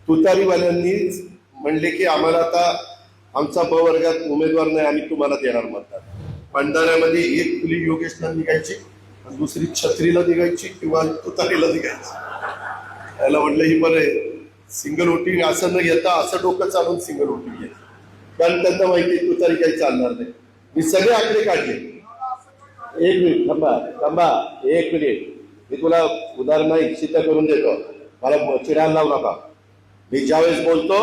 तुतारीवाल्यांनीच म्हणले की आम्हाला आता आमचा ब वर्गात उमेदवार नाही, आम्ही तुम्हाला देणार मतदान. भंडाऱ्यामध्ये एक खुली योगेशला निघायची, दुसरी छत्रीला निघायची किंवा तुतारीला निघायची. त्याला म्हटलं ही बरं आहे, सिंगल वोटिंग असं न घेता असं डोकं चालून सिंगल वोटिंग घ्यायचं, कारण त्यांना माहिती तुतारी काही चालणार नाही. मी सगळे आकडे काढले. एक मिनिट थांबा, एक मिनिट. मी तुला उदाहरण सिद्ध करून देतो, मला चिडायला लावू नका. मी ज्यावेळेस बोलतो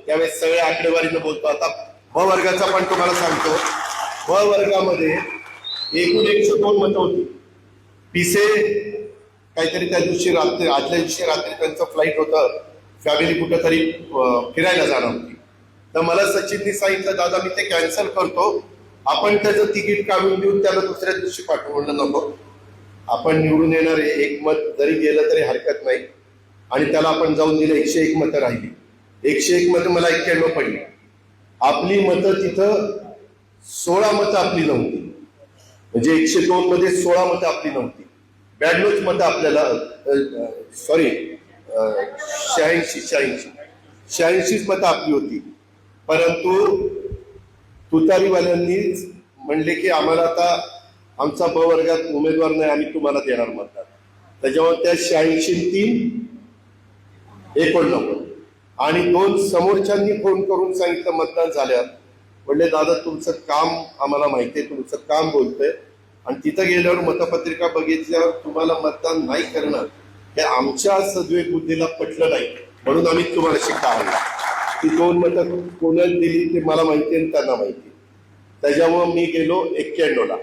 त्यावेळेस सगळ्या आकडेवारीनं बोलतो. आता ब वर्गाचा पण तुम्हाला सांगतो. ब वर्गामध्ये एकूण 102 मतं होती. पिसे काहीतरी त्या दिवशी रात्री, आदल्या दिवशी रात्री त्यांचं फ्लाईट होतं, फॅमिली कुठंतरी फिरायला जाणार होती. तर मला सचिननी सांगितलं, दादा मी ते कॅन्सल करतो, आपण त्याचं तिकीट काढून देऊन त्याला दुसऱ्या दिवशी पाठवू. म्हणलं नको, आपण निवडून येणार आहे, एक मत जरी गेलं तरी हरकत नाही. आणि त्याला आपण जाऊन दिलं, 101 मतं राहिली. 101 मतं मला 91 पडली. आपली मतं तिथं 16 मतं आपली नव्हती, म्हणजे 102 मध्ये 16 मतं आपली नव्हती. 92 मतं आपल्याला, सॉरी 86 मतं आपली होती. परंतु तुतारीवाल्यांनीच म्हणले की आम्हाला आता आमचा ब वर्गात उमेदवार नाही, आम्ही तुम्हाला देणार मतदान. त्याच्यावर त्या 86-3 89 आणि 2 समोरच्यांनी फोन करून सांगितलं मतदान झाल्यावर. म्हणले दादा तुमचं काम आम्हाला माहिती आहे, तुमचं काम बोलतंय, आणि तिथं गेल्यावर मतपत्रिका बघितल्यावर तुम्हाला मतदान नाही करणार हे आमच्या सद्विवेक बुद्धीला पटलं नाही, म्हणून आम्ही तुम्हाला शिक्का आणला. ती 2 मतं कोणाला दिली ते मला माहिती आणि त्यांना माहिती. त्याच्यामुळं मी गेलो 91ला.